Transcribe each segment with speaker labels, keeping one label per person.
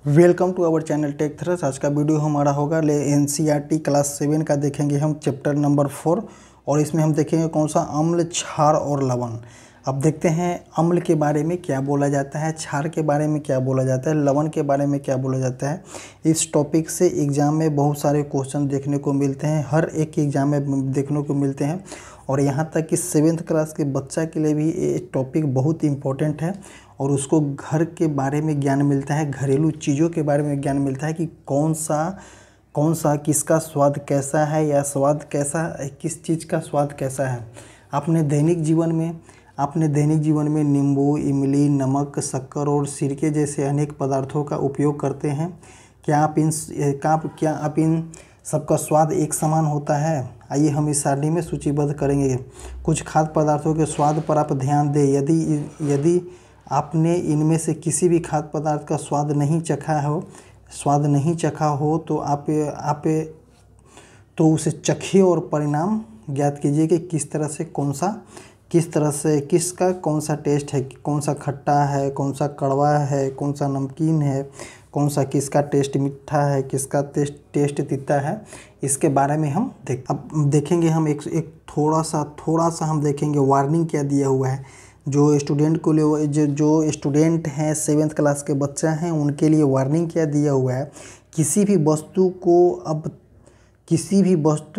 Speaker 1: Welcome to our channel tech thrust. आज का video हमारा होगा एनसीईआरटी क्लास 7 का। देखेंगे हम चैप्टर नंबर 4 और इसमें हम देखेंगे कौन सा अम्ल, क्षार और लवण। अब देखते हैं अम्ल के बारे में क्या बोला जाता है, क्षार के बारे में क्या बोला जाता है, लवण के बारे में क्या बोला जाता है। इस टॉपिक से एग्ज़ाम में बहुत सारे क्वेश्चन देखने को मिलते हैं, हर एक एग्ज़ाम में देखने को मिलते हैं। और यहाँ तक कि 7th क्लास के बच्चा के लिए भी ये टॉपिक बहुत इम्पोर्टेंट है और उसको घर के बारे में ज्ञान मिलता है, घरेलू चीज़ों के बारे में ज्ञान मिलता है कि कौन सा किसका स्वाद कैसा है या स्वाद कैसा, किस चीज़ का स्वाद कैसा है। अपने दैनिक जीवन में नींबू, इमली, नमक, शक्कर और सिरके जैसे अनेक पदार्थों का उपयोग करते हैं। क्या आप इन सबका स्वाद एक समान होता है? आइए हम इस सारणी में सूचीबद्ध करेंगे। कुछ खाद्य पदार्थों के स्वाद पर आप ध्यान दें। यदि आपने इनमें से किसी भी खाद्य पदार्थ का स्वाद नहीं चखा हो तो आप उसे चखिए और परिणाम ज्ञात कीजिए कि किसका कौन सा टेस्ट है, कौन सा खट्टा है, कौन सा कड़वा है, कौन सा नमकीन है, किसका टेस्ट मीठा है, किसका टेस्ट तीता है। इसके बारे में हम देखेंगे। हम एक थोड़ा सा हम देखेंगे वार्निंग क्या दिया हुआ है। जो स्टूडेंट हैं 7th क्लास के बच्चा हैं उनके लिए वार्निंग क्या दिया हुआ है। किसी भी वस्तु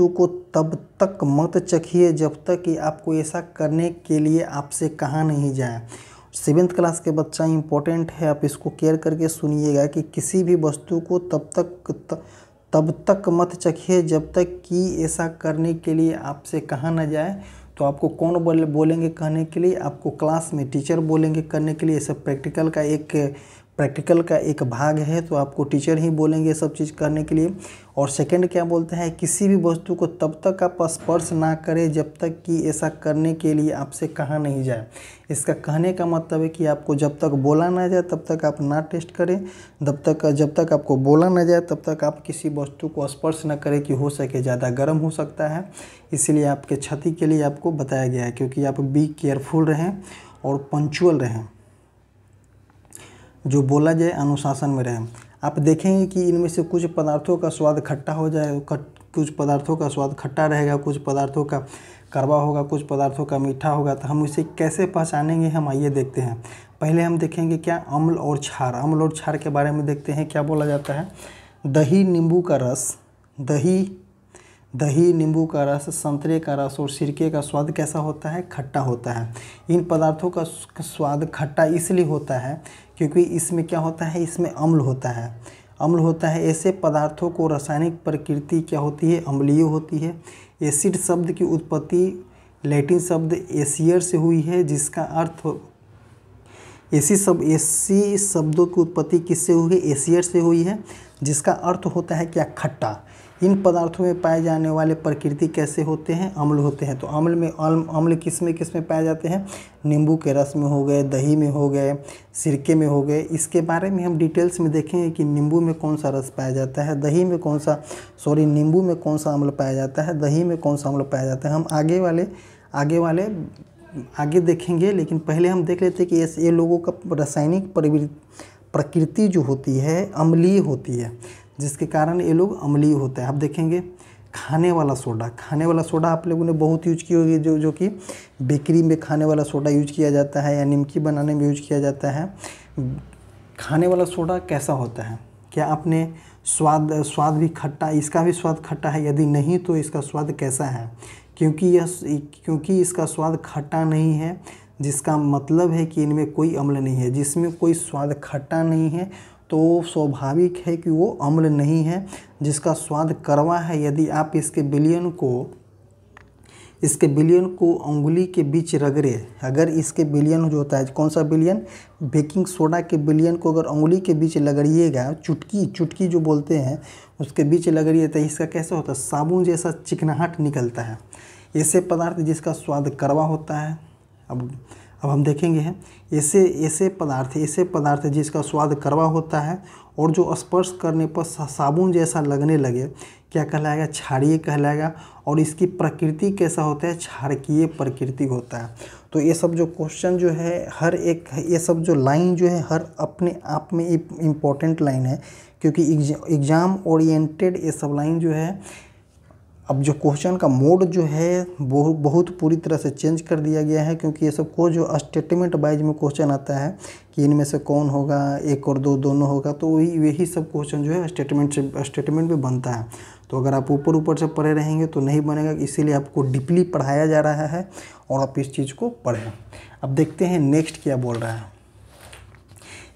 Speaker 1: को तब तक मत चखिए जब तक कि आपको ऐसा करने के लिए आपसे कहा नहीं जाए। 7th क्लास के बच्चा इम्पोर्टेंट है, आप इसको केयर करके सुनिएगा कि किसी भी वस्तु को तब तक मत चखिए जब तक कि ऐसा करने के लिए आपसे कहा न जाए। तो आपको कौन बोलेंगे कहने के लिए? आपको क्लास में टीचर बोलेंगे करने के लिए। ये सब प्रैक्टिकल का एक भाग है, तो आपको टीचर ही बोलेंगे सब चीज़ करने के लिए। और सेकंड क्या बोलते हैं, किसी भी वस्तु को तब तक आप स्पर्श ना करें जब तक कि ऐसा करने के लिए आपसे कहा नहीं जाए। इसका कहने का मतलब है कि आपको जब तक बोला ना जाए तब तक आप ना टेस्ट करें, जब तक आपको बोला ना जाए तब तक आप किसी वस्तु को स्पर्श ना करें कि हो सके ज़्यादा गर्म हो सकता है। इसलिए आपके क्षति के लिए आपको बताया गया है, क्योंकि आप बी केयरफुल रहें और पंक्चुअल रहें, जो बोला जाए अनुशासन में रहें। आप देखेंगे कि इनमें से कुछ पदार्थों का स्वाद खट्टा हो जाए, कुछ पदार्थों का स्वाद खट्टा रहेगा, कुछ पदार्थों का कड़वा होगा, कुछ पदार्थों का मीठा होगा। तो हम इसे कैसे पहचानेंगे, हम आइए देखते हैं। पहले हम देखेंगे क्या अम्ल और क्षार के बारे में देखते हैं क्या बोला जाता है। दही, नींबू का रस, संतरे का रस और सिरके का स्वाद कैसा होता है? खट्टा होता है। इन पदार्थों का स्वाद खट्टा इसलिए होता है क्योंकि इसमें क्या होता है, इसमें अम्ल होता है। ऐसे पदार्थों को रासायनिक प्रकृति क्या होती है? अम्लीय होती है। एसिड शब्द की उत्पत्ति लैटिन शब्द एसियर से हुई है, जिसका अर्थ एसी शब्दों की उत्पत्ति किससे हुई है? एसियर से हुई है, जिसका अर्थ होता है क्या? खट्टा। इन पदार्थों में पाए जाने वाले प्रकृति कैसे होते हैं? अम्ल होते हैं। तो अम्ल किस में पाए जाते हैं? नींबू के रस में हो गए, दही में हो गए, सिरके में हो गए। इसके बारे में हम डिटेल्स में देखेंगे कि नींबू में कौन सा रस पाया जाता है, नींबू में कौन सा अम्ल पाया जाता है, दही में कौन सा अम्ल पाया जाता है। हम आगे देखेंगे, लेकिन पहले हम देख लेते हैं कि ये लोगों का रासायनिक प्रकृति जो होती है अम्लीय होती है, जिसके कारण ये लोग अम्लीय होते हैं। आप देखेंगे खाने वाला सोडा आप लोगों ने बहुत यूज की होगी, जो कि बेकरी में खाने वाला सोडा यूज किया जाता है या निमकी बनाने में यूज किया जाता है। खाने वाला सोडा कैसा होता है? क्या आपने स्वाद भी खट्टा, इसका भी स्वाद खट्टा है? यदि नहीं तो इसका स्वाद कैसा है? क्योंकि इसका स्वाद खट्टा नहीं है, जिसका मतलब है कि इनमें कोई अम्ल नहीं है। जिसमें कोई स्वाद खट्टा नहीं है तो स्वाभाविक है कि वो अम्ल नहीं है। जिसका स्वाद कड़वा है, यदि आप इसके विलयन को अंगुली के बीच रगड़े, अगर इसके विलयन जो होता है, कौन सा विलयन? बेकिंग सोडा के विलयन को अगर अंगुली के बीच रगड़िएगा, चुटकी जो बोलते हैं, उसके बीच रगड़िए तो इसका कैसा होता है? साबुन जैसा चिकनाहट निकलता है। ऐसे पदार्थ जिसका स्वाद कड़वा होता है। अब हम देखेंगे हैं ऐसे पदार्थ जिसका स्वाद कड़वा होता है और जो स्पर्श करने पर साबुन जैसा लगने लगे, क्या कहलाएगा? क्षारीय कहलाएगा। और इसकी प्रकृति कैसा होता है? क्षारकीय प्रकृति होता है। तो ये सब जो क्वेश्चन जो है हर एक, ये सब जो लाइन जो है हर अपने आप में इम्पोर्टेंट लाइन है, क्योंकि एग्ज़ाम ओरिएंटेड ये सब लाइन जो है, अब जो क्वेश्चन का मोड जो है वो बहुत पूरी तरह से चेंज कर दिया गया है, क्योंकि ये सब को जो स्टेटमेंट वाइज में क्वेश्चन आता है कि इनमें से कौन होगा, एक और दो दोनों होगा, तो वही सब क्वेश्चन जो है स्टेटमेंट में बनता है। तो अगर आप ऊपर से पढ़े रहेंगे तो नहीं बनेगा, इसीलिए आपको डीपली पढ़ाया जा रहा है और आप इस चीज़ को पढ़ें। अब देखते हैं नेक्स्ट क्या बोल रहा है।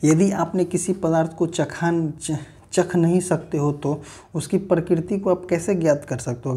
Speaker 1: यदि आपने किसी पदार्थ को चख नहीं सकते हो तो उसकी प्रकृति को आप कैसे ज्ञात कर सकते हो?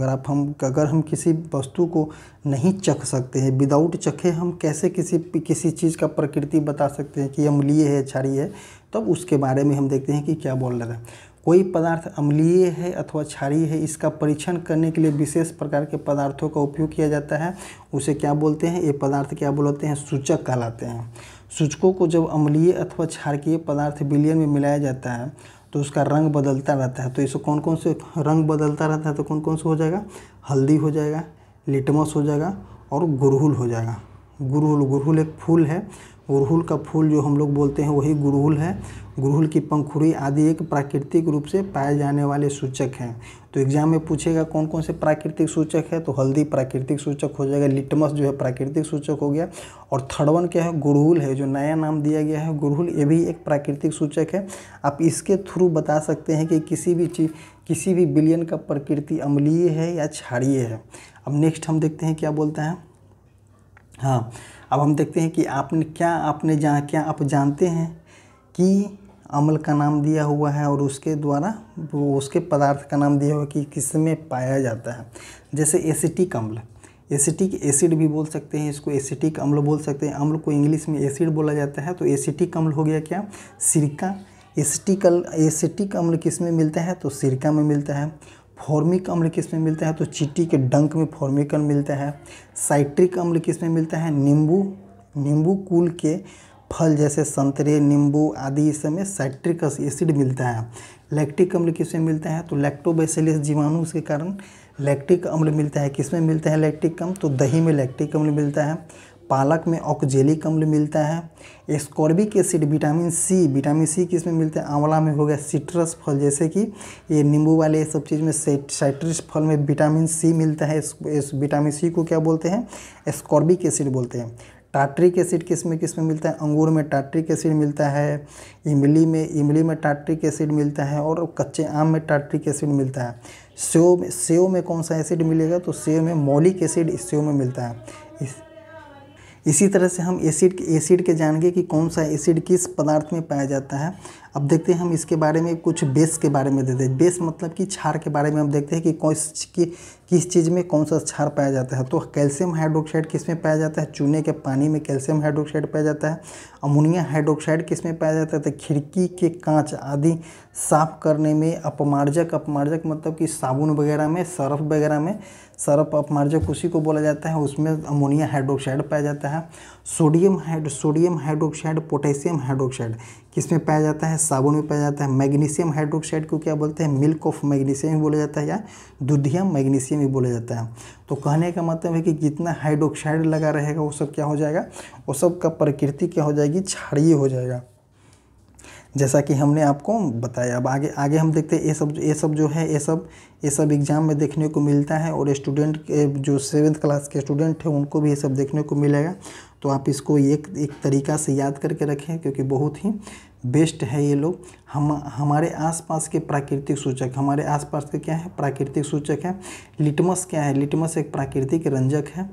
Speaker 1: अगर हम किसी वस्तु को नहीं चख सकते हैं, विदाउट चखे हम कैसे किसी चीज़ का प्रकृति बता सकते हैं कि अम्लीय है, क्षारीय है? तब उसके बारे में हम देखते हैं कि क्या बोल रहा है। कोई पदार्थ अम्लीय है अथवा क्षारीय है, इसका परीक्षण करने के लिए विशेष प्रकार के पदार्थों का उपयोग किया जाता है। उसे क्या बोलते हैं? ये पदार्थ क्या बोलते हैं? सूचक कहलाते हैं। सूचकों को जब अम्लीय अथवा क्षारकीय पदार्थ विलयन में मिलाया जाता है तो उसका रंग बदलता रहता है। तो इसको कौन कौन से रंग बदलता रहता है? तो कौन कौन से हो जाएगा? हल्दी हो जाएगा, लिटमस हो जाएगा और गुड़हुल हो जाएगा। गुड़हुल एक फूल है, गुड़हुल का फूल जो हम लोग बोलते हैं वही गुड़हुल है। गुड़हुल की पंखुड़ी आदि एक प्राकृतिक रूप से पाए जाने वाले सूचक हैं। तो एग्जाम में पूछेगा कौन कौन से प्राकृतिक सूचक है, तो हल्दी प्राकृतिक सूचक हो जाएगा, लिटमस जो है प्राकृतिक सूचक हो गया, और थर्ड वन क्या है? गुड़हुल है, जो नया नाम दिया गया है गुड़हुल, ये भी एक प्राकृतिक सूचक है। आप इसके थ्रू बता सकते हैं कि किसी भी विलयन का प्रकृति अम्लीय है या क्षारीय है। अब नेक्स्ट हम देखते हैं क्या बोलता है। हाँ, अब हम देखते हैं कि क्या आप जानते हैं कि अम्ल का नाम दिया हुआ है और उसके द्वारा उसके पदार्थ का नाम दिया हुआ है कि किसमें पाया जाता है। जैसे एसिटिक अम्ल, एसिटिक एसिड भी बोल सकते हैं, इसको एसिटिक अम्ल बोल सकते हैं। अम्ल को इंग्लिश में एसिड बोला जाता है। तो एसिटिक अम्ल हो गया क्या? सिरका। एसिटिक अम्ल किस में मिलता है? तो सिरका में मिलता है। फॉर्मिक अम्ल किस में मिलता है? तो चींटी के डंक में फॉर्मिक अम्ल मिलता है। साइट्रिक अम्ल किस में मिलता है? नींबू कुल के फल जैसे संतरे, नींबू आदि इस समय साइट्रिक एसिड मिलता है। लैक्टिक अम्ल किस में मिलता है? तो लैक्टोबैसिलस जीवाणु के कारण लैक्टिक अम्ल मिलता है। किस में मिलता है लैक्टिक अम्ल? तो दही में लैक्टिक अम्ल मिलता है। पालक में ऑक्जेलिक अम्ल मिलता है। एस्कॉर्बिक एसिड, विटामिन सी किस में मिलता है? आंवला में हो गया। सिट्रस फल जैसे कि ये नींबू वाले सब चीज़ में साइट्रस फल में विटामिन सी मिलता है। इस विटामिन सी को क्या बोलते हैं? एस्कॉर्बिक एसिड बोलते हैं। टार्ट्रिक एसिड किस में मिलता है? अंगूर में टार्ट्रिक एसिड मिलता है। इमली में टार्ट्रिक एसिड मिलता है और कच्चे आम में टार्ट्रिक एसिड मिलता है। सेव में कौन सा एसिड मिलेगा? तो सेव में मौलिक एसिड इस सेव में मिलता है। इसी तरह से हम एसिड के जानेंगे कि कौन सा एसिड किस पदार्थ में पाया जाता है। अब देखते हैं हम इसके बारे में कुछ बेस के बारे में देते हैं। बेस मतलब कि क्षार के बारे में हम देखते हैं कि किस चीज़ में कौन सा क्षार पाया जाता है। तो कैल्शियम हाइड्रोक्साइड किस में पाया जाता है? चूने के पानी में कैल्शियम हाइड्रोक्साइड पाया जाता है। अमोनिया हाइड्रोक्साइड किस में पाया जाता है? तो खिड़की के कांच आदि साफ करने में अपमार्जक मतलब कि साबुन वगैरह में, सर्फ वगैरह में, सर्फ अपमार्जक उसी को बोला जाता है, उसमें अमोनिया हाइड्रोक्साइड पाया जाता है। सोडियम हाइड्रोक्साइड, पोटेशियम हाइड्रोक्साइड किस में पाया जाता है? साबुन में पाया जाता है। मैग्नीशियम हाइड्रोक्साइड को क्या बोलते हैं? मिल्क ऑफ मैग्नीशियम भी बोला जाता है या दूधिया मैग्नीशियम भी बोला जाता है। तो कहने का मतलब है कि जितना हाइड्रोक्साइड लगा रहेगा वो सब क्या हो जाएगा? वो सब का प्रकृति क्या हो जाएगी? क्षारीय हो जाएगा, जैसा कि हमने आपको बताया। अब आगे हम देखते हैं ये सब जो है ये सब एग्ज़ाम में देखने को मिलता है और स्टूडेंट जो 7th क्लास के स्टूडेंट हैं उनको भी ये सब देखने को मिलेगा। तो आप इसको एक तरीक़ा से याद करके रखें, क्योंकि बहुत ही बेस्ट है ये लोग। हमारे आसपास के प्राकृतिक सूचक, हमारे आसपास के क्या है? प्राकृतिक सूचक है। लिटमस क्या है? लिटमस एक प्राकृतिक रंजक है।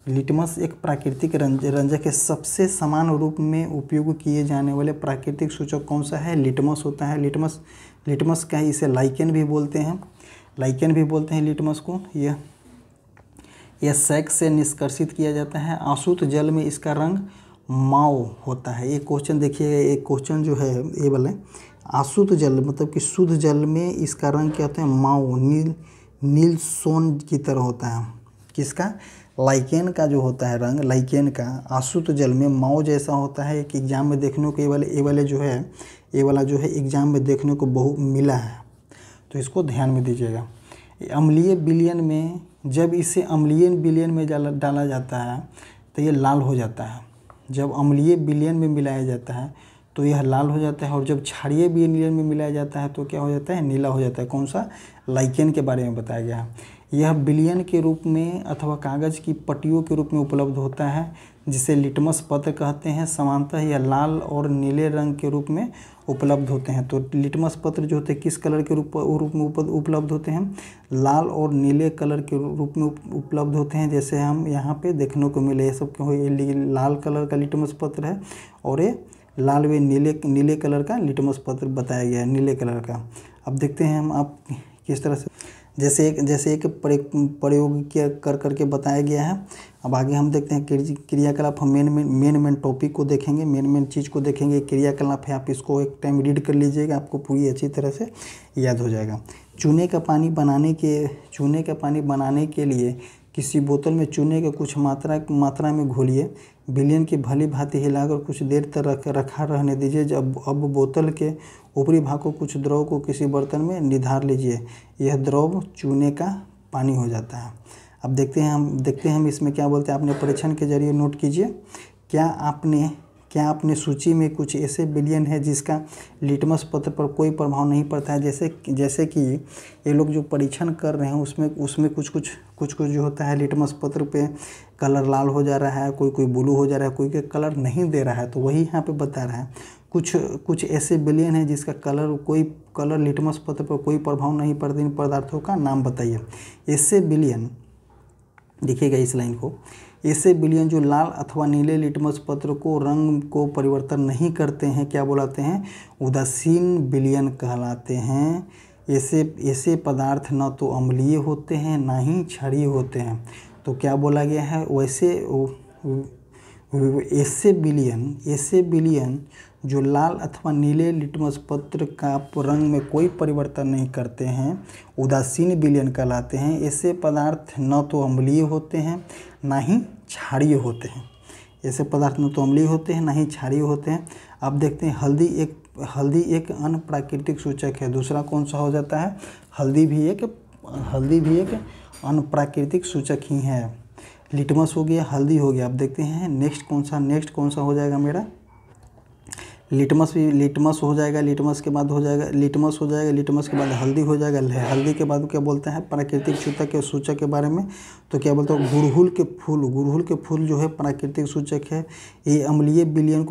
Speaker 1: लिटमस एक प्राकृतिक रंजक है। सबसे समान रूप में उपयोग किए जाने वाले प्राकृतिक सूचक कौन सा है? लिटमस होता है। लिटमस क्या है? इसे लाइकेन भी बोलते हैं लिटमस को। यह सैक से निष्कर्षित किया जाता है। आशुद्ध जल में इसका रंग माओ होता है। ये क्वेश्चन देखिएगा, एक क्वेश्चन जो है ये वाला, अशुद्ध जल मतलब कि शुद्ध जल में इसका रंग क्या होता है? माओ, नील सोन की तरह होता है। किसका? लाइकेन का जो होता है रंग, लाइकेन का आसुत जल में माओ जैसा होता है। एक एग्जाम में देखने को ये वाले जो है, ये वाला जो है एग्जाम में देखने को बहुत मिला है, तो इसको ध्यान में दीजिएगा। अम्लीय विलयन में, जब इसे अम्लीय विलयन में डाला जाता है तो ये लाल हो जाता है। जब अम्लीय विलयन में मिलाया जाता है तो यह लाल हो जाता है, और जब क्षारीय विलयन में मिलाया जाता है तो क्या हो जाता है, नीला हो जाता है। कौन सा, लाइकेन के बारे में बताया गया है। यह विलयन के रूप में अथवा कागज़ की पट्टियों के रूप में उपलब्ध होता है, जिसे लिटमस पत्र कहते हैं। सामान्यतः यह लाल और नीले रंग के रूप में उपलब्ध होते हैं। तो लिटमस पत्र जो होते हैं किस कलर के रूप में उपलब्ध होते हैं, लाल और नीले कलर के रूप में उपलब्ध होते हैं। जैसे हम यहाँ पे देखने को मिले, ये सब क्यों, ये लाल कलर का लिटमस पत्र है और ये लाल व नीले कलर का लिटमस पत्र बताया गया है, नीले कलर का। अब देखते हैं हम आप किस तरह से, जैसे एक प्रयोग करके बताया गया है। अब आगे हम देखते हैं क्रियाकलाप। हम मेन टॉपिक को देखेंगे, मेन चीज़ को देखेंगे। क्रियाकलाप है, आप इसको एक टाइम रीड कर लीजिएगा, आपको पूरी अच्छी तरह से याद हो जाएगा। चूने का पानी बनाने के लिए किसी बोतल में चूने के कुछ मात्रा में घोलिए। विलयन की भली भांति हिलाकर कुछ देर तक रखा रहने दीजिए। अब बोतल के ऊपरी भाग को कुछ द्रव को किसी बर्तन में निधार लीजिए। यह द्रव चूने का पानी हो जाता है। अब देखते हैं हम इसमें क्या बोलते हैं। आपने परीक्षण के जरिए नोट कीजिए, क्या आपने सूची में कुछ ऐसे विलयन है जिसका लिटमस पत्र पर कोई प्रभाव नहीं पड़ता है। जैसे कि ये लोग जो परीक्षण कर रहे हैं उसमें कुछ जो होता है, लिटमस पत्र पे कलर लाल हो जा रहा है, कोई ब्लू हो जा रहा है, कोई कलर नहीं दे रहा है। तो वही यहाँ पे बता रहा है, कुछ ऐसे विलयन है जिसका कोई कलर लिटमस पत्र पर कोई प्रभाव नहीं पड़ता। इन पदार्थों का नाम बताइए। ऐसे विलयन, देखिएगा इस लाइन को, ऐसे विलयन जो लाल अथवा नीले लिटमस पत्र को रंग को परिवर्तन नहीं करते हैं, क्या बुलाते हैं, उदासीन विलयन कहलाते हैं। ऐसे पदार्थ न तो अम्लीय होते हैं ना ही क्षारीय होते हैं। तो क्या बोला गया है, ऐसे विलयन जो लाल अथवा नीले लिटमस पत्र का रंग में कोई परिवर्तन नहीं करते हैं, उदासीन विलयन कहलाते हैं। ऐसे पदार्थ न तो अम्लीय होते हैं ना ही क्षारीय होते हैं। ऐसे पदार्थ न तो अम्लीय होते हैं ना ही क्षारीय होते हैं। अब देखते हैं हल्दी एक अन्य प्राकृतिक सूचक है। दूसरा कौन सा हो जाता है, हल्दी भी एक अन्य प्राकृतिक सूचक ही है। लिटमस हो गया, हल्दी हो गया। अब देखते हैं नेक्स्ट कौन सा हो जाएगा मेरा, लिटमस हो जाएगा। लिटमस के बाद हल्दी हो जाएगा। हल्दी के बाद क्या बोलते हैं, प्राकृतिक सूचक के बारे में। तो क्या बोलते हैं, गुड़हल के फूल जो है प्राकृतिक सूचक है। ये अम्लीय विलयन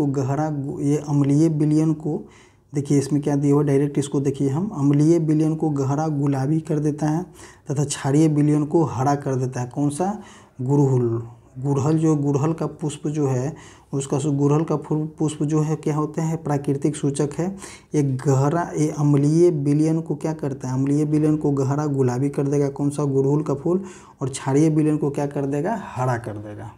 Speaker 1: को देखिए, इसमें क्या दिया हुआ, डायरेक्ट इसको देखिए हम, अम्लीय विलयन को गहरा गुलाबी कर देता है तथा क्षारीय विलयन को हरा कर देता है। कौन सा, गुड़हल का पुष्प जो है, गुड़हल का पुष्प जो है क्या होता है, प्राकृतिक सूचक है। ये अम्लीय विलयन को क्या करता है, अम्लीय विलयन को गहरा गुलाबी कर देगा। कौन सा, गुड़हल का फूल। और क्षारीय विलयन को क्या कर देगा, हरा कर देगा।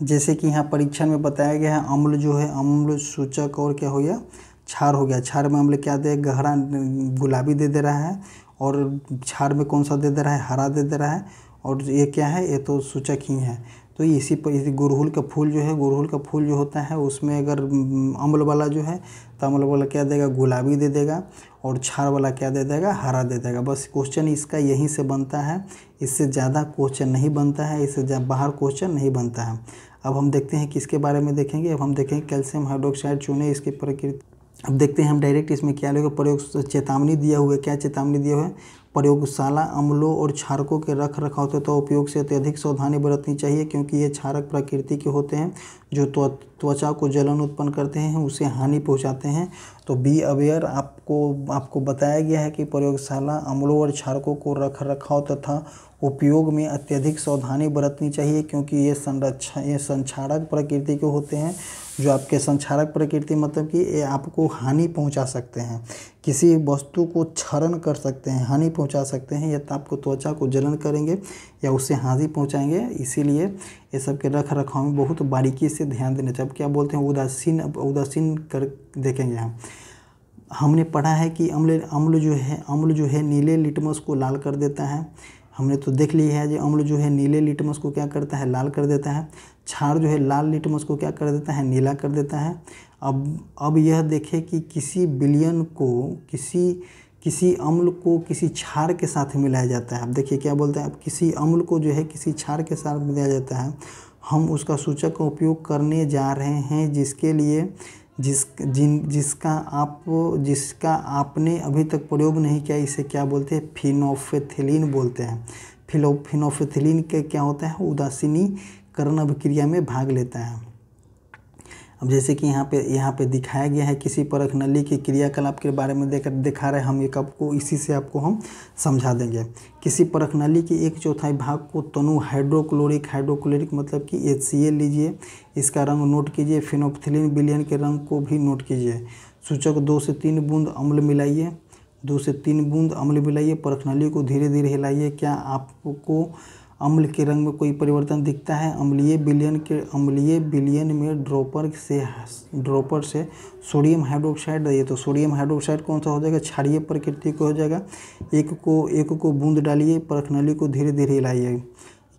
Speaker 1: जैसे कि यहाँ परीक्षण में बताया गया है, अम्ल जो है, अम्ल सूचक और क्या हो गया, क्षार हो गया। क्षार में अम्ल क्या दे, गहरा गुलाबी दे रहा है, और क्षार में कौन सा दे रहा है, हरा दे रहा है। और ये क्या है, ये तो सूचक ही है। तो इसी गुड़हल का फूल जो होता है, उसमें अगर अम्ल वाला जो है तो अम्ल वाला क्या देगा, गुलाबी दे देगा, और क्षार वाला क्या दे देगा, हरा दे देगा। बस क्वेश्चन इसका यहीं से बनता है, इससे ज़्यादा क्वेश्चन नहीं बनता है, इससे बाहर क्वेश्चन नहीं बनता है। अब हम देखते हैं किसके बारे में देखेंगे। अब हम देखेंगे कैल्शियम हाइड्रोक्साइड चूने, इसकी प्रकृति। अब देखते हैं हम डायरेक्ट इसमें क्या लेगा, प्रयोग चेतावनी दिया हुआ है। क्या चेतावनी दिया हुआ है, प्रयोगशाला अम्लों और क्षारकों के रख रखाव तथा उपयोग से अत्यधिक सावधानी बरतनी चाहिए, क्योंकि ये क्षारक प्रकृति के होते हैं जो त्वचा को जलन उत्पन्न करते हैं, उसे हानि पहुंचाते हैं। तो बी अवेयर, आपको बताया गया है कि प्रयोगशाला अम्लों और क्षारकों को रख रखाव तथा उपयोग में अत्यधिक सावधानी बरतनी चाहिए, क्योंकि ये संक्षारक प्रकृति के होते हैं। जो आपके संक्षारक प्रकृति मतलब कि ये आपको हानि पहुंचा सकते हैं, किसी वस्तु को क्षरण कर सकते हैं, हानि पहुंचा सकते हैं, या तो आपको त्वचा को जलन करेंगे या उससे हानि पहुंचाएंगे। इसीलिए ये सब के रख रखाव में बहुत बारीकी से ध्यान देना चाहिए। अब क्या बोलते हैं, उदासीन कर देखेंगे हम। हमने पढ़ा है कि अम्ल जो है नीले लिटमस को लाल कर देता है। हमने तो देख लिया है, जो अम्ल जो है नीले लिटमस को क्या करता है, लाल कर देता है। क्षार जो है लाल लिटमस को क्या कर देता है, नीला कर देता है। अब यह देखें कि किसी विलयन को किसी अम्ल को किसी क्षार के साथ मिलाया जाता है। अब देखिए क्या बोलते हैं, अब किसी अम्ल को जो है किसी क्षार के साथ मिलाया जाता है, हम उसका सूचक का उपयोग करने जा रहे हैं जिसके लिए जिसका आपने अभी तक प्रयोग नहीं किया। इसे क्या बोलते हैं, फिनोल्फेथिलीन बोलते हैं। फिनोल्फेथिलीन के क्या होता है, उदासीनीकरण अभिक्रिया में भाग लेता है। अब जैसे कि यहाँ पे दिखाया गया है, किसी परख नली की क्रियाकलाप के बारे में दिखा रहे हैं हम, एक आपको इसी से आपको हम समझा देंगे। किसी परख नली की 1/4 भाग को तनु हाइड्रोक्लोरिक मतलब कि HCl लीजिए, इसका रंग नोट कीजिए। फिनोल्फेथिलीन विलयन के रंग को भी नोट कीजिए। सूचक 2 से 3 बूंद अम्ल मिलाइए, 2 से 3 बूंद अम्ल मिलाइए। परख नली को धीरे धीरे हिलाइए। क्या आपको अम्ल के रंग में कोई परिवर्तन दिखता है? अम्लीय विलयन में ड्रॉपर से सोडियम हाइड्रोक्साइड, ये तो सोडियम हाइड्रोक्साइड कौन सा हो जाएगा, क्षारीय प्रकृति को हो जाएगा। एक को बूंद डालिए, परख नली को धीरे धीरे हिलाइए।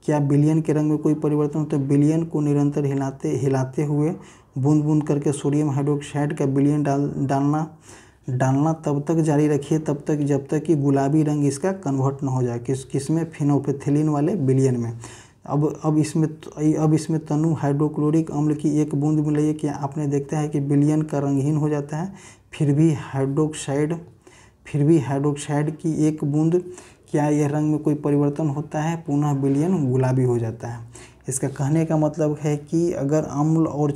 Speaker 1: क्या विलयन के रंग में कोई परिवर्तन होता है? विलयन को निरंतर हिलाते हुए बूंद बूंद करके सोडियम हाइड्रोक्साइड का विलयन डालना तब तक जारी रखिए जब तक कि गुलाबी रंग इसका कन्वर्ट ना हो जाए। किसमें, फिनोल्फेथिलीन वाले विलयन में। अब इसमें तनु हाइड्रोक्लोरिक अम्ल की 1 बूंद मिलाइए। क्या आपने देखता है कि विलयन का रंगहीन हो जाता है। फिर भी हाइड्रोक्साइड की 1 बूंद, क्या यह रंग में कोई परिवर्तन होता है? पुनः विलयन गुलाबी हो जाता है। इसका कहने का मतलब है कि अगर अम्ल और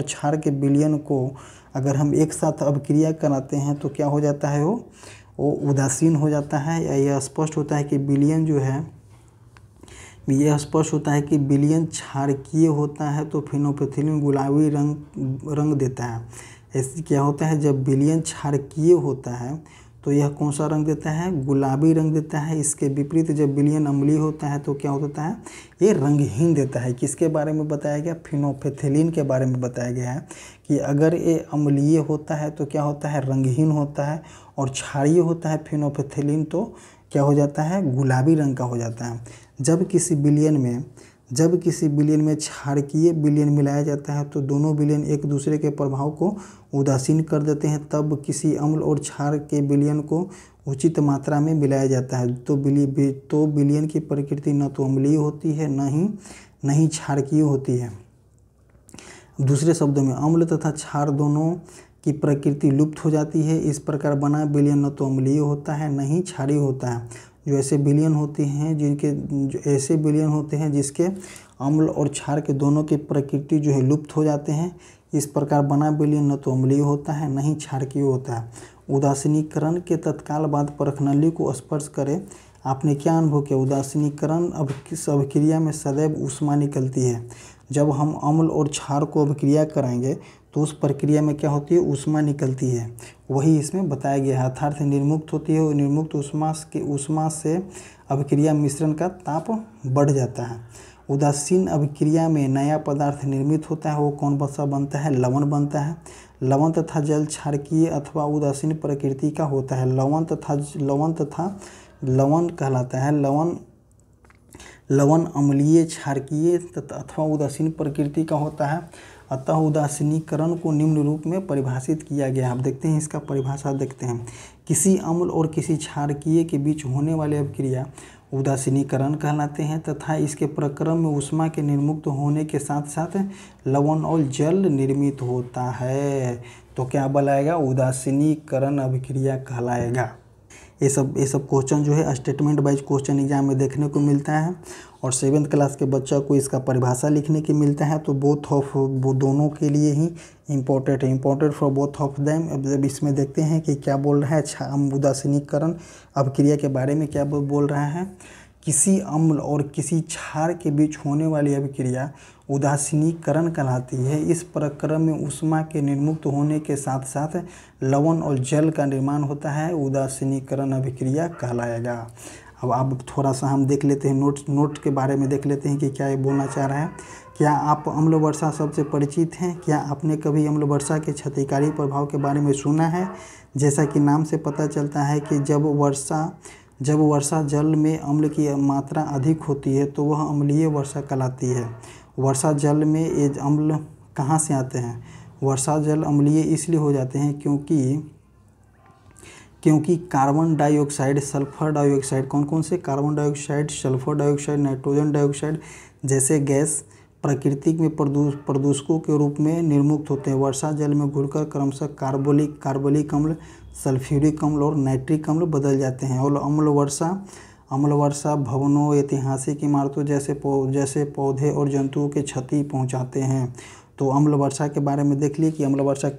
Speaker 1: क्षार के विलयन को अगर हम एक साथ अभिक्रिया कराते हैं तो क्या हो जाता है, वो उदासीन हो जाता है। या यह स्पष्ट होता है कि विलयन जो है, यह स्पष्ट होता है कि विलयन क्षारकीय होता है तो फिनोल्फेथिलीन गुलाबी रंग देता है। ऐसे क्या होता है, जब विलयन क्षारकीय होता है तो यह कौन सा रंग देता है, गुलाबी रंग देता है। इसके विपरीत जब विलयन अम्लीय होता है तो क्या होता है, ये रंगहीन देता है। किसके बारे में बताया गया, फिनोल्फेथिलीन के बारे में बताया गया है कि अगर ये अम्लीय होता है तो क्या होता है, रंगहीन होता है, और क्षारीय होता है फिनोल्फेथिलीन तो क्या हो जाता है, गुलाबी रंग का हो जाता है। जब किसी विलयन में क्षारकीय विलयन मिलाया जाता है तो दोनों विलयन एक दूसरे के प्रभाव को उदासीन कर देते हैं। तब किसी अम्ल और क्षार के विलयन को उचित मात्रा में मिलाया जाता है तो विलयन की प्रकृति न तो अम्लीय होती है न ही क्षारकीय होती है। दूसरे शब्दों में अम्ल तथा क्षार दोनों की प्रकृति लुप्त हो जाती है। इस प्रकार बना विलयन न तो अम्लीय होता है न ही क्षारीय होता है। जो ऐसे विलयन होते हैं जिसके अम्ल और क्षार के दोनों की प्रकृति जो है लुप्त हो जाते हैं। इस प्रकार बना विलयन न तो अम्लीय होता है न ही क्षारकीय होता है। उदासीनीकरण के तत्काल बाद परख नली को स्पर्श करें। आपने क्या अनुभव किया, उदासीनीकरण अभिक्रिया में सदैव ऊष्मा निकलती है। जब हम अम्ल और क्षार को अभिक्रिया कराएंगे तो उस प्रक्रिया में क्या होती है, ऊष्मा निकलती है। वही इसमें बताया गया है, अर्थात निर्मुक्त होती है। और निर्मुक्त ऊष्मा से अभिक्रिया मिश्रण का ताप बढ़ जाता है। उदासीन अभिक्रिया में नया पदार्थ निर्मित होता है। वो कौन सा बनता है, लवण बनता है। लवण तथा जल क्षारकीय अथवा उदासीन प्रकृति का होता है। लवण कहलाता है। लवण अम्लीय, क्षारकीय अथवा उदासीन प्रकृति का होता है। अतः उदासीनीकरण को निम्न रूप में परिभाषित किया गया है। अब देखते हैं इसका परिभाषा देखते हैं। किसी अम्ल और किसी क्षारकीय के बीच होने वाले अभिक्रिया उदासीनीकरण कहलाते हैं तथा इसके प्रक्रम में ऊष्मा के निर्मुक्त होने के साथ साथ लवण और जल निर्मित होता है। तो क्या बनाएगा, उदासीनीकरण अभिक्रिया कहलाएगा। ये सब क्वेश्चन जो है स्टेटमेंट वाइज क्वेश्चन एग्जाम में देखने को मिलता है और 7th क्लास के बच्चा को इसका परिभाषा लिखने की मिलता है। तो वो दोनों के लिए ही important for both of them. अब इसमें देखते हैं कि क्या बोल रहा है। उदासीनीकरण अभिक्रिया के बारे में क्या बोल रहा है। किसी अम्ल और किसी क्षार के बीच होने वाली अभिक्रिया उदासीनीकरण कहलाती है। इस प्रक्रम में ऊष्मा के निर्मुक्त होने के साथ साथ लवण और जल का निर्माण होता है। उदासीनीकरण अभिक्रिया कहलाएगा। अब आप थोड़ा सा हम देख लेते हैं नोट के बारे में देख लेते हैं कि क्या ये बोलना चाह रहा है। क्या आप अम्ल वर्षा शब्द से परिचित हैं? क्या आपने कभी अम्ल वर्षा के क्षतिकारी प्रभाव के बारे में सुना है? जैसा कि नाम से पता चलता है कि जब जब वर्षा जल में अम्ल की मात्रा अधिक होती है तो वह अम्लीय वर्षा कहलाती है। वर्षा जल में ये अम्ल कहाँ से आते हैं? वर्षा जल अम्लीय इसलिए हो जाते हैं क्योंकि कार्बन डाइऑक्साइड, सल्फर डाइऑक्साइड, कौन कौन से? Carbon dioxide, sulphur dioxide, nitrogen dioxide जैसे गैस प्रकृति में प्रदूषकों के रूप में निर्मुक्त होते हैं। वर्षा जल में घुलकर क्रमशः कार्बोलिक अम्ल, सल्फ्यूरिक अम्ल और नाइट्रिक अम्ल बदल जाते हैं। और अम्ल वर्षा भवनों, ऐतिहासिक इमारतों जैसे पौधे और जंतुओं के क्षति पहुंचाते हैं। तो अम्ल वर्षा के बारे में देख लिए कि अम्ल वर्षा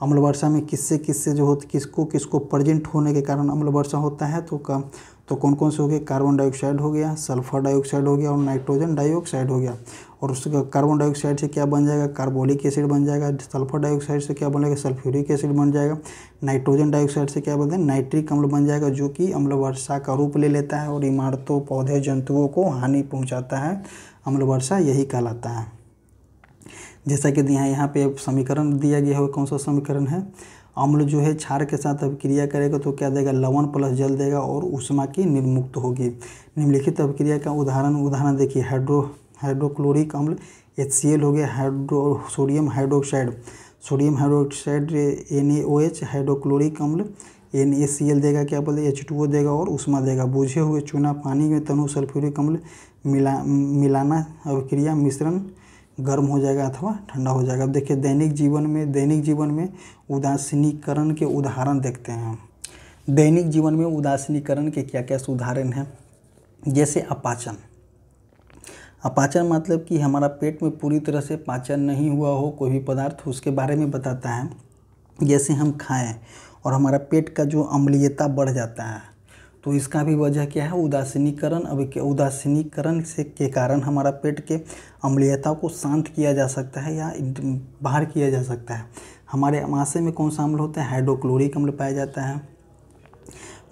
Speaker 1: अम्ल वर्षा में किससे जो होती, किसको प्रेजेंट होने के कारण अम्ल वर्षा होता है। तो कौन कौन से हो गए? कार्बन डाइऑक्साइड हो गया, सल्फर डाइऑक्साइड हो गया और नाइट्रोजन डाइऑक्साइड हो गया। और उसका कार्बन डाइऑक्साइड से क्या बन जाएगा? कार्बोलिक एसिड बन जाएगा। सल्फर डाइऑक्साइड से क्या बनेगा? सल्फ्यूरिक एसिड बन जाएगा। नाइट्रोजन डाइऑक्साइड से क्या बनता है? नाइट्रिक अम्ल बन जाएगा, जो कि अम्ल वर्षा का रूप ले लेता है और इमारतों, पौधे, जंतुओं को हानि पहुँचाता है। अम्ल वर्षा यही कहलाता है। जैसा कि यहाँ पे समीकरण दिया गया है, कौन सा समीकरण है? अम्ल जो है क्षार के साथ अभिक्रिया करेगा तो क्या देगा? लवण प्लस जल देगा और ऊष्मा की निर्मुक्त होगी। निम्नलिखित अभिक्रिया का उदाहरण देखिए। हाइड्रोक्लोरिक अम्ल HCl हो गया, सोडियम हाइड्रोक्साइड NaOH, हाइड्रोक्लोरिक अम्ल NaCl देगा, क्या बोलते? H2O देगा और ऊष्मा देगा। बुझे हुए चूना पानी में तनु सल्फ्यूरिक अम्ल मिलाना अभिक्रिया मिश्रण गर्म हो जाएगा अथवा ठंडा हो जाएगा। अब देखिए दैनिक जीवन में उदासीनीकरण के उदाहरण देखते हैं। दैनिक जीवन में उदासीनीकरण के क्या क्या उदाहरण हैं? जैसे अपाचन मतलब कि हमारा पेट में पूरी तरह से पाचन नहीं हुआ हो कोई भी पदार्थ, उसके बारे में बताता है। जैसे हम खाएं और हमारा पेट का जो अम्लीयता बढ़ जाता है, तो इसका भी वजह क्या है? उदासीनीकरण से के कारण हमारा पेट के अम्लीयता को शांत किया जा सकता है या बाहर किया जा सकता है। हमारे आमाशय में कौन सा अम्ल होता है? हाइड्रोक्लोरिक अम्ल पाया जाता है।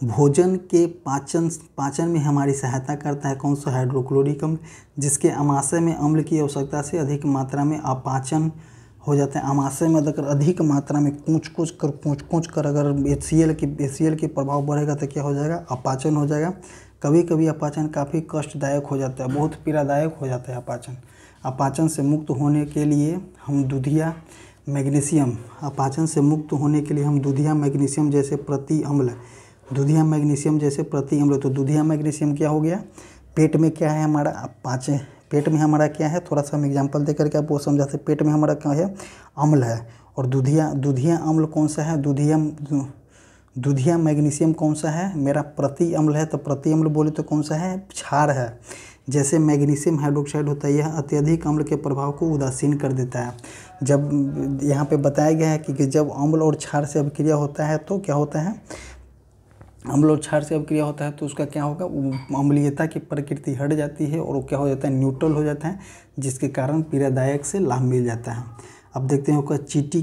Speaker 1: भोजन के पाचन में हमारी सहायता करता है कौन सा? हाइड्रोक्लोरिक अम्ल। जिसके आमाशय में अम्ल की आवश्यकता से अधिक मात्रा में अपाचन हो जाता है। आमाशय में अगर अधिक मात्रा में कूच कर अगर HCl के प्रभाव बढ़ेगा तो क्या हो जाएगा? अपाचन हो जाएगा। कभी कभी अपाचन काफ़ी कष्टदायक हो जाता है, बहुत पीड़ादायक हो जाता है अपाचन। अपाचन से मुक्त होने के लिए हम दूधिया मैग्नीशियम जैसे प्रति अम्ल तो दूधिया मैग्नीशियम क्या हो गया? पेट में क्या है हमारा? पेट में हमारा क्या है? थोड़ा सा हम एग्जांपल देकर के आपको समझाते। पेट में हमारा क्या है? अम्ल है। और दूधिया अम्ल कौन सा है? दूधिया मैग्नीशियम कौन सा है? मेरा प्रति अम्ल है। तो प्रति अम्ल बोले तो कौन सा है? क्षार है। जैसे मैग्नीशियम हाइड्रोक्साइड होता है, यह अत्यधिक अम्ल के प्रभाव को उदासीन कर देता है। जब यहाँ पे बताया गया है कि जब अम्ल और क्षार से अभिक्रिया होता है तो क्या होता है? अम्ल और क्षार से अभिक्रिया होता है तो उसका क्या होगा? अम्लीयता की प्रकृति हट जाती है और वो क्या हो जाता है? न्यूट्रल हो जाता है, जिसके कारण पीड़ादायक से लाभ मिल जाता है। अब देखते हैं होगा चींटी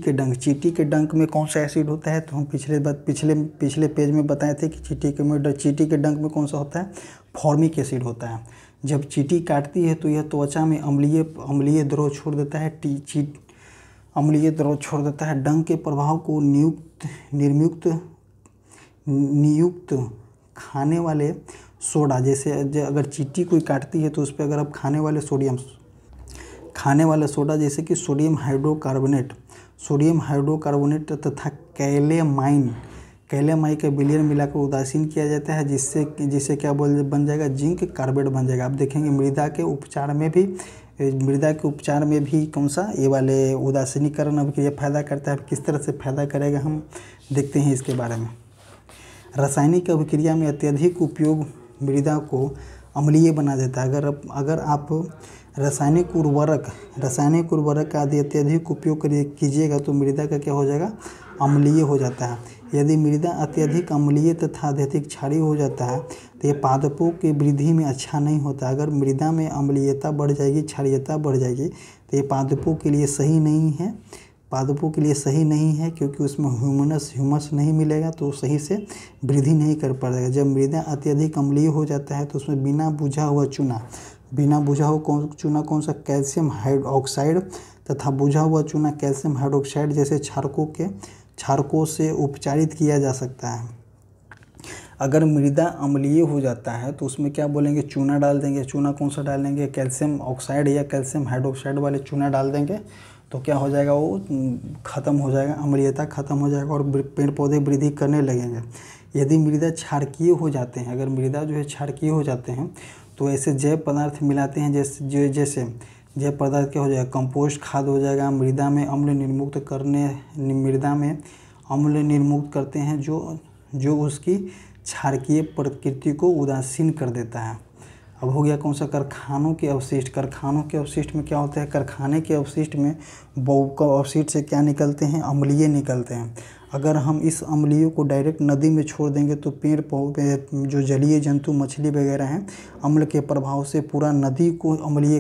Speaker 1: के डंक में कौन सा एसिड होता है? तो हम पिछले पेज में बताए थे कि चींटी के डंक में कौन सा होता है? फॉर्मिक एसिड होता है। जब चींटी काटती है तो यह त्वचा में अम्लीय द्रव छोड़ देता है। डंक के प्रभाव को नियुक्त खाने वाले सोडा, जैसे अगर चींटी कोई काटती है तो उस पर अगर आप खाने वाले सोडा जैसे कि सोडियम हाइड्रोकार्बोनेट तथा कैलेमाइन का विलयन मिलाकर उदासीन किया जाता है, जिससे क्या बन जाएगा? जिंक कार्बाइड बन जाएगा। आप देखेंगे मृदा के उपचार में भी कौन सा ये वाले उदासीनीकरण अभिक्रिया फायदा करता है। किस तरह से फायदा करेगा हम देखते हैं इसके बारे में। रासायनिक अभिक्रिया में अत्यधिक उपयोग मृदा को अम्लीय बना देता है। अगर आप रासायनिक उर्वरक आदि अत्यधिक उपयोग कीजिएगा तो मृदा का क्या हो जाएगा? अम्लीय हो जाता है। यदि मृदा अत्यधिक अम्लीय तथा अत्यधिक क्षारीय हो जाता है तो ये पादपों की वृद्धि में अच्छा नहीं होता। अगर मृदा में अम्लीयता बढ़ जाएगी, क्षारीयता बढ़ जाएगी तो ये पादपों के लिए सही नहीं है, क्योंकि उसमें ह्यूमस नहीं मिलेगा तो सही से वृद्धि नहीं कर पाएगा। जब मृदा अत्यधिक अम्लीय हो जाता है तो उसमें बिना बुझा हुआ चूना कौन सा? कैल्शियम हाइड्रोक्साइड तथा बुझा हुआ चूना कैल्शियम हाइड्रोक्साइड जैसे क्षारकों से उपचारित किया जा सकता है। अगर मृदा अम्लीय हो जाता है तो उसमें क्या बोलेंगे, चूना डाल देंगे। चूना कौन सा डालेंगे, कैल्शियम ऑक्साइड या कैल्शियम हाइड्रोक्साइड वाले चूना डाल देंगे, तो क्या हो जाएगा, वो ख़त्म हो जाएगा, अम्लीयता ख़त्म हो जाएगा और पेड़ पौधे वृद्धि करने लगेंगे। यदि मृदा क्षारकीय हो जाते हैं, अगर मृदा जो है क्षारकीय हो जाते हैं तो ऐसे जैव पदार्थ मिलाते हैं, जैसे जैव पदार्थ क्या हो जाएगा, कंपोस्ट खाद हो जाएगा। मृदा में अम्ल निर्मुक्त करते हैं जो उसकी क्षारकीय प्रकृति को उदासीन कर देता है। अब हो गया कौन सा, कारखानों के अवशिष्ट। कारखानों के अवशिष्ट में क्या होता है, कारखाने के अवशिष्ट में अवशिष्ट से क्या निकलते हैं, अम्लीय निकलते हैं। अगर हम इस अम्लीय को डायरेक्ट नदी में छोड़ देंगे तो पेड़ पौधे, जो जलीय जंतु मछली वगैरह हैं, अम्ल के प्रभाव से पूरा नदी को अम्लीय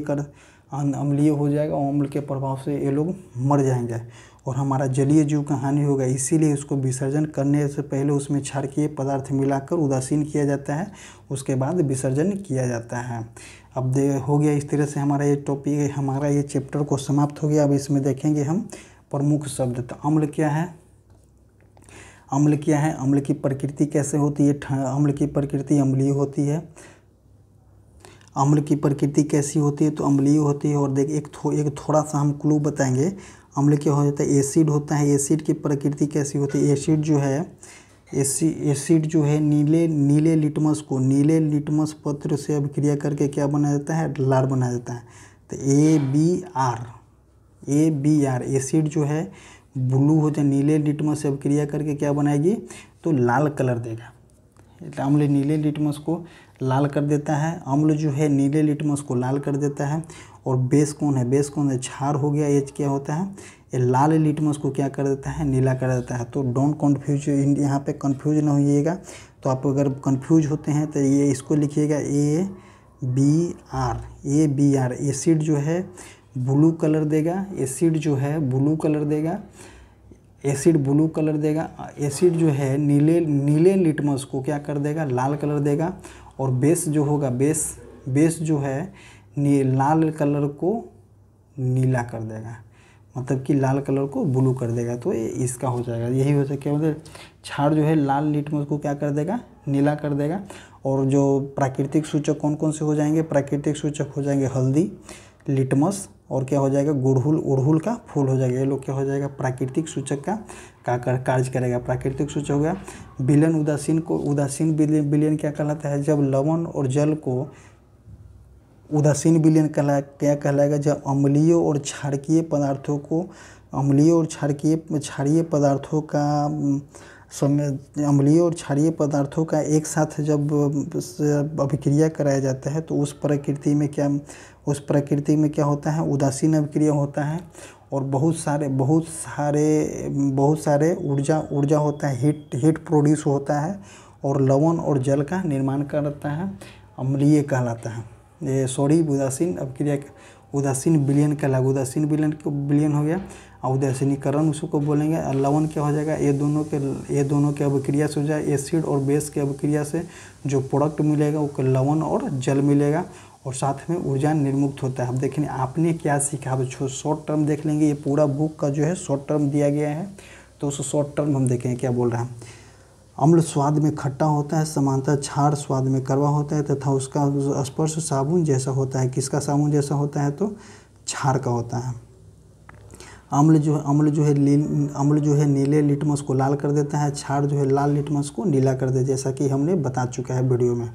Speaker 1: हो जाएगा और अम्ल के प्रभाव से ये लोग मर जाएंगे और हमारा जलीय जीव का हानि होगा। इसीलिए उसको विसर्जन करने से पहले उसमें क्षारकीय पदार्थ मिलाकर उदासीन किया जाता है, उसके बाद विसर्जन किया जाता है। अब हो गया इस तरह से हमारा ये टॉपिक, हमारा ये चैप्टर को समाप्त हो गया। अब इसमें देखेंगे हम प्रमुख शब्द। तो अम्ल क्या है, अम्ल क्या है, अम्ल की प्रकृति कैसे होती है। अम्ल की प्रकृति अम्लीय होती है। अम्ल की प्रकृति कैसी होती है, तो अम्लीय होती है। और देख एक थोड़ा सा हम क्लू बताएंगे। अम्ल क्या हो जाता है, एसिड होता है। एसिड की प्रकृति कैसी होती है, एसिड जो है नीले लिटमस पत्र से अभिक्रिया करके क्या बनाया जाता है, लाल बनाया जाता है। तो ABR एसिड जो है ब्लू हो जाए, नीले लिटमस से अभिक्रिया करके क्या बनाएगी, तो लाल कलर देगा। अम्ल नीले लिटमस को लाल कर देता है। अम्ल जो है नीले लिटमस को लाल कर देता है। और बेस कौन है, क्षार हो गया। ये क्या होता है, ये लाल लिटमस को क्या कर देता है, नीला कर देता है। तो डोंट कन्फ्यूज, यहाँ पे कन्फ्यूज ना होइएगा। तो आप अगर कन्फ्यूज होते हैं तो ये इसको लिखिएगा ABR। एसिड जो है ब्लू कलर देगा, एसिड जो है नीले लिटमस को क्या कर देगा, लाल कलर देगा। और बेस जो होगा, बेस जो है लाल कलर को नीला कर देगा, मतलब कि लाल कलर को ब्लू कर देगा। तो ये इसका हो जाएगा, यही हो जाएगा। क्या मतलब क्षार जो है लाल लिटमस को क्या कर देगा, नीला कर देगा। और जो प्राकृतिक सूचक कौन कौन से हो जाएंगे, प्राकृतिक सूचक हो जाएंगे हल्दी, लिटमस और क्या हो जाएगा, गुड़हुल का फूल हो जाएगा। ये लोग क्या हो जाएगा, प्राकृतिक सूचक का कार्य करेगा। प्राकृतिक सूचक हो गया। विलयन उदासीन विलयन क्या कहलाता है, जब लवण और जल को उदासीन विलयन क्या कहलाएगा, जब अम्लीय और क्षारीय पदार्थों का एक साथ जब अभिक्रिया कराया जाता है तो उस प्रकृति में क्या होता है, उदासीन अभिक्रिया होता है। और बहुत सारे ऊर्जा होता है, हीट प्रोड्यूस होता है और लवण और जल का निर्माण करता है, अम्लीय कहलाता है। ये उदासीन अभिक्रिया, उदासीन विलयन कहलाएगा। उदासीन विलयन हो गया। और उदासीनीकरण उसको बोलेंगे। लवण क्या हो जाएगा, ये दोनों के अभिक्रिया से हो जाए, एसिड और बेस के अभिक्रिया से जो प्रोडक्ट मिलेगा वो लवण और जल मिलेगा और साथ में ऊर्जा निर्मुक्त होता है। अब देखेंगे आपने क्या सीखा। अब शॉर्ट टर्म देख लेंगे, ये पूरा बुक का जो है शॉर्ट टर्म दिया गया है, तो उस शॉर्ट टर्म हम देखेंगे क्या बोल रहा है। अम्ल स्वाद में खट्टा होता है, समानतः क्षार स्वाद में कड़वा होता है तथा उसका स्पर्श साबुन जैसा होता है। किसका साबुन जैसा होता है, तो क्षार का होता है। अम्ल जो है नीले लिटमस को लाल कर देता है, क्षार जो है लाल लिटमस को नीला कर देता है, जैसा कि हमने बता चुका है वीडियो में।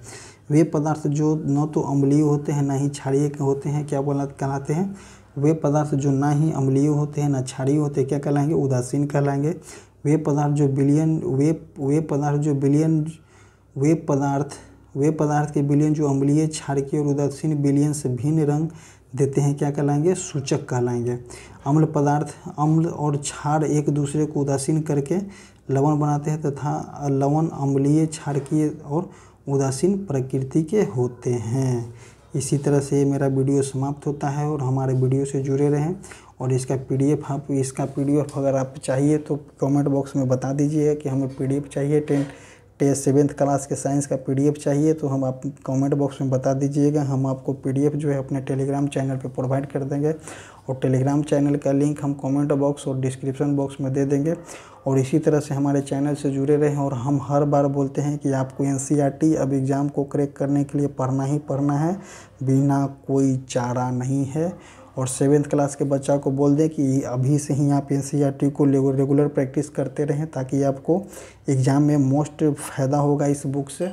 Speaker 1: वे पदार्थ जो न तो अम्लीय होते हैं ना ही क्षारीय होते हैं क्या कहलाते हैं, वे पदार्थ जो ना ही अम्लीय होते हैं ना क्षारीय होते हैं क्या कहलाएंगे, उदासीन कहलाएंगे। वे पदार्थ के विलयन जो अम्लीय, क्षारीय और उदासीन विलयन से भिन्न रंग देते हैं क्या कहलाएंगे, सूचक कहलाएंगे। अम्ल और क्षार एक दूसरे को उदासीन करके लवण बनाते हैं तथा लवण अम्लीय, क्षारीय और उदासीन प्रकृति के होते हैं। इसी तरह से मेरा वीडियो समाप्त होता है और हमारे वीडियो से जुड़े रहें। और इसका पीडीएफ अगर आप चाहिए तो कमेंट बॉक्स में बता दीजिए कि हमें पीडीएफ चाहिए सेवेंथ क्लास के साइंस का PDF चाहिए तो हम आप कमेंट बॉक्स में बता दीजिएगा, हम आपको PDF जो है अपने टेलीग्राम चैनल पे प्रोवाइड कर देंगे और टेलीग्राम चैनल का लिंक हम कमेंट बॉक्स और डिस्क्रिप्शन बॉक्स में दे देंगे। और इसी तरह से हमारे चैनल से जुड़े रहें। और हम हर बार बोलते हैं कि आपको NCERT अब एग्ज़ाम को क्रैक करने के लिए पढ़ना ही पढ़ना है, बिना कोई चारा नहीं है। और सेवेंथ क्लास के बच्चा को बोल दें कि अभी से ही आप NCERT को रेगुलर प्रैक्टिस करते रहें, ताकि आपको एग्ज़ाम में मोस्ट फ़ायदा होगा इस बुक से।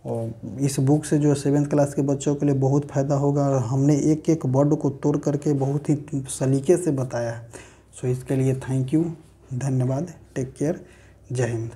Speaker 1: और इस बुक से जो सेवेंथ क्लास के बच्चों के लिए बहुत फ़ायदा होगा, और हमने एक एक वर्ड को तोड़ करके बहुत ही सलीके से बताया है। सो इसके लिए थैंक यू, धन्यवाद, टेक केयर, जय हिंद।